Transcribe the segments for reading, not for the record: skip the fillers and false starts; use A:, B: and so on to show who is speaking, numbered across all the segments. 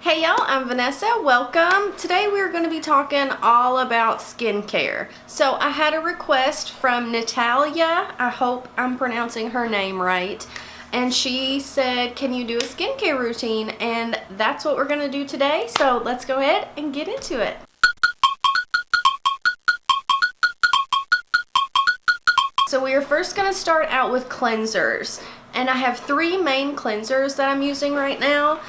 A: Hey y'all, I'm Vanessa. Welcome. Today we're going to be talking all about skincare. So I had a request from Natalia. I hope I'm pronouncing her name right. And she said, can you do a skincare routine? And that's what we're going to do today. So let's go ahead and get into it. So we are first going to start out with cleansers. And I have three main cleansers that I'm using right now.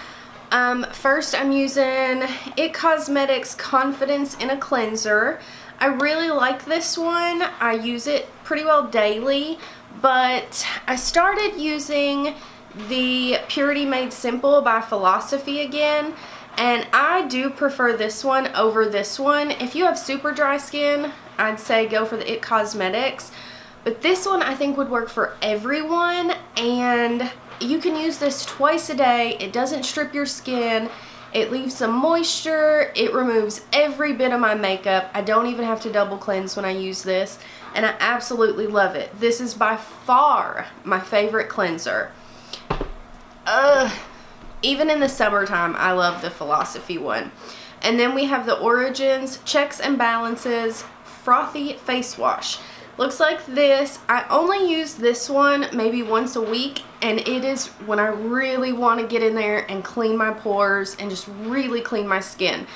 A: First I'm using It Cosmetics Confidence in a Cleanser. I really like this one. I use it pretty well daily, but I started using the Purity Made Simple by Philosophy again, and I do prefer this one over this one. If you have super dry skin, I'd say go for the It Cosmetics, but this one I think would work for everyone, and you can use this twice a day. It doesn't strip your skin. It leaves some moisture. It removes every bit of my makeup. I don't even have to double cleanse when I use this, and I absolutely love it. This is by far my favorite cleanser. Even in the summertime, I love the Philosophy one. And then we have the Origins Checks and Balances Frothy Face Wash. Looks like this. I only use this one maybe once a week, and it is when I really want to get in there and clean my pores and just really clean my skin.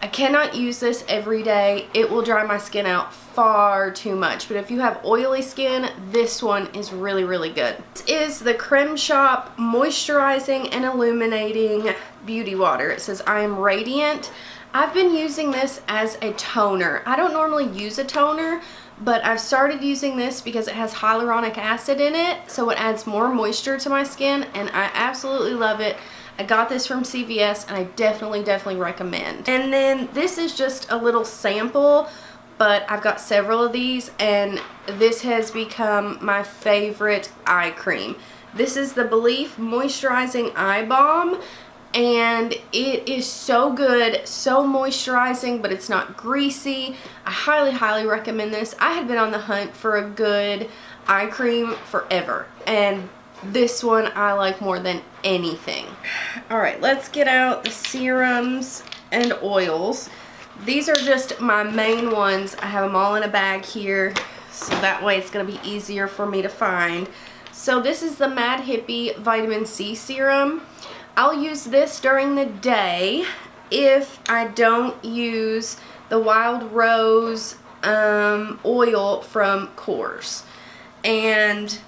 A: I cannot use this every day. It will dry my skin out far too much, but if you have oily skin, this one is really, really good. This is the Creme Shop Moisturizing and Illuminating Beauty Water. It says, I am radiant. I've been using this as a toner. I don't normally use a toner, but I've started using this because it has hyaluronic acid in it, so it adds more moisture to my skin, and I absolutely love it. I got this from CVS, and I definitely recommend. And then this is just a little sample, but I've got several of these, and this has become my favorite eye cream. This is the Belief Moisturizing Eye Balm. And it is so good, so moisturizing, but it's not greasy. I highly recommend this. I had been on the hunt for a good eye cream forever, and this one I like more than anything. Alright, let's get out the serums and oils. These are just my main ones. I have them all in a bag here, so that way it's going to be easier for me to find. So this is the Mad Hippie Vitamin C Serum. I'll use this during the day if I don't use the Wild Rose oil from Coors. And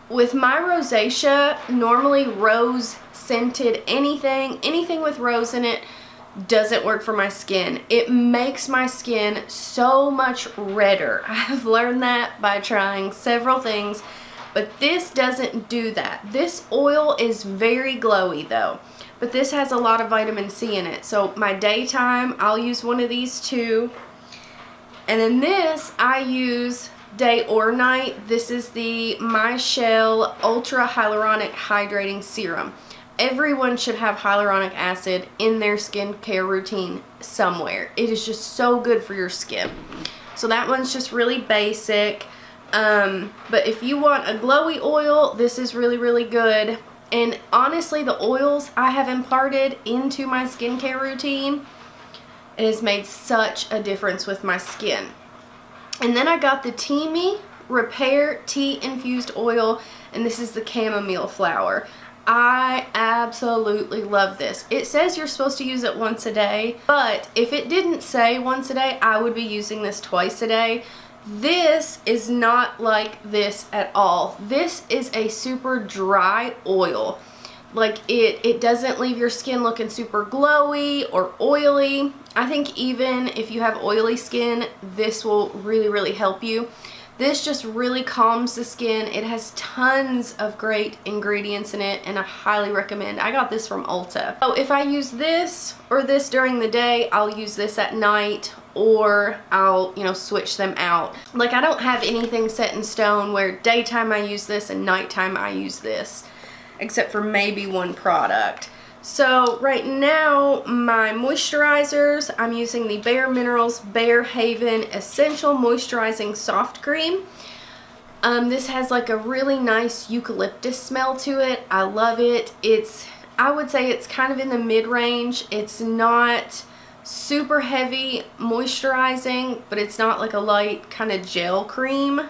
A: with my rosacea, normally rose scented anything with rose in it doesn't work for my skin. It makes my skin so much redder. I've learned that by trying several things. But this doesn't do that. This oil is very glowy though, but this has a lot of vitamin C in it. So my daytime, I'll use one of these too. And then this, I use day or night. This is the My Shell Ultra Hyaluronic Hydrating Serum. Everyone should have hyaluronic acid in their skincare routine somewhere. It is just so good for your skin. So that one's just really basic. But if you want a glowy oil, this is really good. And honestly, the oils I have imparted into my skincare routine, it has made such a difference with my skin. And then I got the Teami Repair Tea Infused Oil, and this is the chamomile flower. I absolutely love this. It says you're supposed to use it once a day, but if it didn't say once a day, I would be using this twice a day. This is not like this at all. This is a super dry oil. Like it doesn't leave your skin looking super glowy or oily. I think even if you have oily skin, this will really help you. This just really calms the skin. It has tons of great ingredients in it, and I highly recommend. I got this from Ulta. So if I use this or this during the day, I'll use this at night, or I'll, switch them out. Like, I don't have anything set in stone where daytime I use this and nighttime I use this, except for maybe one product. So right now, my moisturizers, I'm using the Bare Minerals Bare Haven Essential Moisturizing Soft Cream. This has like a really nice eucalyptus smell to it. I love it. I would say it's kind of in the mid-range. It's not super heavy moisturizing, but it's not like a light kind of gel cream.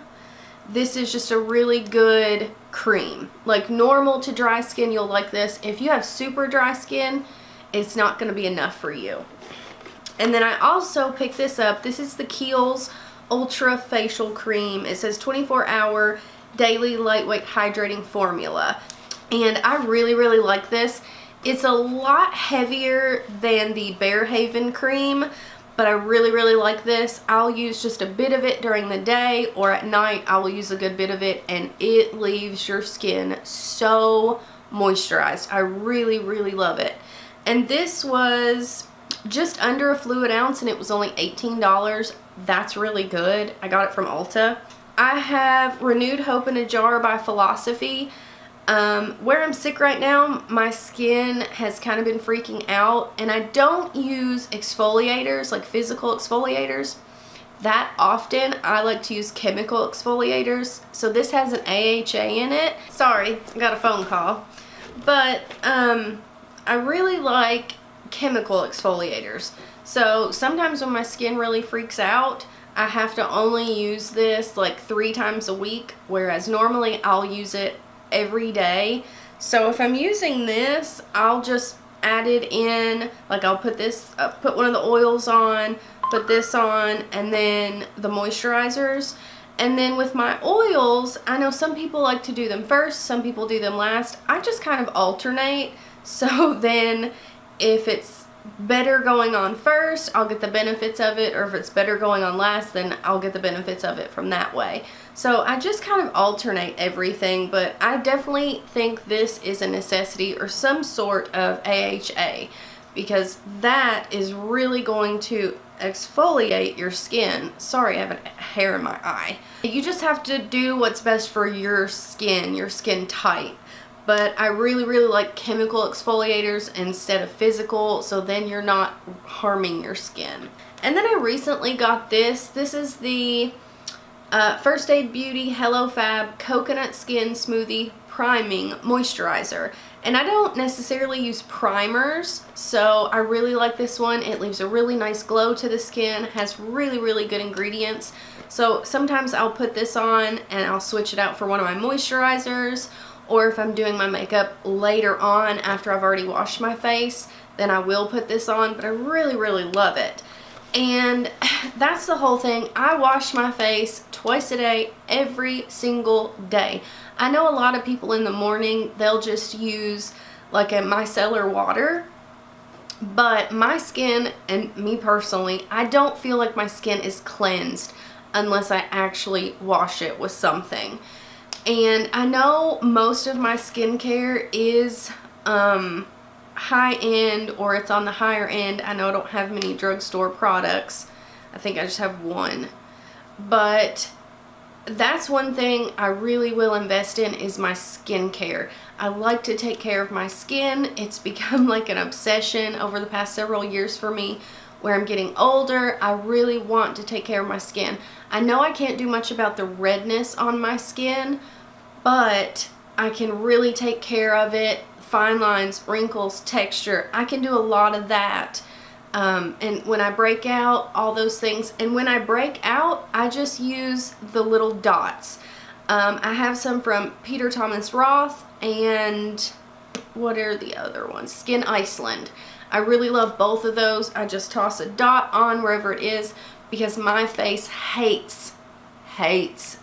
A: This is just a really good cream. Like normal to dry skin, you'll like this. If you have super dry skin, it's not going to be enough for you. And then I also picked this up. This is the Kiehl's Ultra Facial Cream. It says 24-hour daily lightweight hydrating formula. And I really, really like this. It's a lot heavier than the Bare Haven cream, but I really, really like this. I'll use just a bit of it during the day, or at night I will use a good bit of it, and it leaves your skin so moisturized. I really, really love it. And this was just under a fluid ounce, and it was only $18. That's really good. I got it from Ulta. I have Renewed Hope in a Jar by Philosophy. Where I'm sick right now, my skin has kind of been freaking out, and I don't use exfoliators, like physical exfoliators, that often. I like to use chemical exfoliators. So this has an AHA in it. Sorry, I got a phone call. But I really like chemical exfoliators. So sometimes when my skin really freaks out, I have to only use this like 3 times a week, whereas normally I'll use it every day. So if I'm using this, I'll just add it in, like I'll put this, put one of the oils on, put this on, and then the moisturizers. And then with my oils, I know some people like to do them first, some people do them last. I just kind of alternate. So then if it's better going on first, I'll get the benefits of it, or if it's better going on last, then I'll get the benefits of it from that way. So I just kind of alternate everything, but I definitely think this is a necessity, or some sort of AHA, because that is really going to exfoliate your skin. Sorry, I have a hair in my eye. You just have to do what's best for your skin type. But I really, really like chemical exfoliators instead of physical, so then you're not harming your skin. And then I recently got this. This is the First Aid Beauty Hello Fab Coconut Skin Smoothie Priming Moisturizer. And I don't necessarily use primers, so I really like this one. It leaves a really nice glow to the skin, has really, really good ingredients. So sometimes I'll put this on and I'll switch it out for one of my moisturizers. Or if I'm doing my makeup later on after I've already washed my face, then I will put this on, but I really, really love it. And that's the whole thing. I wash my face twice a day, every single day. I know a lot of people in the morning, they'll just use like a micellar water, but my skin, and me personally, I don't feel like my skin is cleansed unless I actually wash it with something. And I know most of my skincare is high end, or it's on the higher end. I know I don't have many drugstore products. I think I just have one. But that's one thing I really will invest in, is my skincare. I like to take care of my skin. It's become like an obsession over the past several years for me. Where I'm getting older, I really want to take care of my skin. I know I can't do much about the redness on my skin, but I can really take care of it. Fine lines, wrinkles, texture, I can do a lot of that. And when I break out, all those things. And when I break out, I just use the little dots. I have some from Peter Thomas Roth, and what are the other ones? Skin Iceland. I really love both of those. I just toss a dot on wherever it is, because my face hates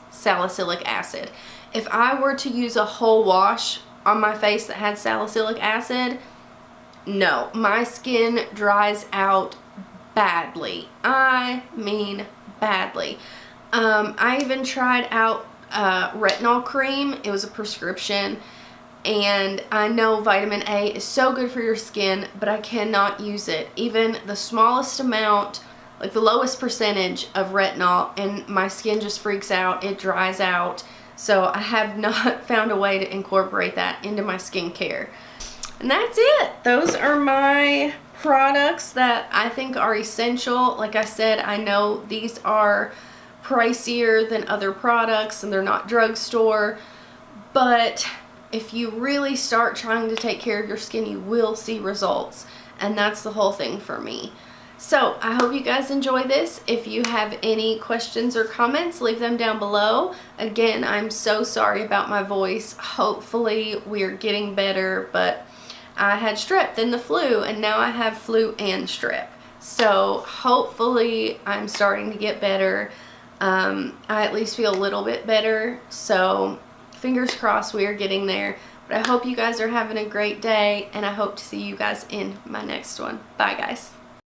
A: salicylic acid. If I were to use a whole wash on my face that had salicylic acid, no, my skin dries out badly. I mean badly. I even tried out retinol cream. It was a prescription. And I know vitamin A is so good for your skin, but I cannot use it. Even the smallest amount, like the lowest percentage of retinol, and my skin just freaks out. It dries out. So I have not found a way to incorporate that into my skincare. And that's it. Those are my products that I think are essential. Like I said, I know these are pricier than other products and they're not drugstore, but if you really start trying to take care of your skin, you will see results. And that's the whole thing for me. So I hope you guys enjoy this. If you have any questions or comments, leave them down below. Again, I'm so sorry about my voice. Hopefully we're getting better, but I had strep, then the flu, and now I have flu and strep. So hopefully I'm starting to get better. I at least feel a little bit better. So fingers crossed we are getting there. But I hope you guys are having a great day, and I hope to see you guys in my next one. Bye, guys.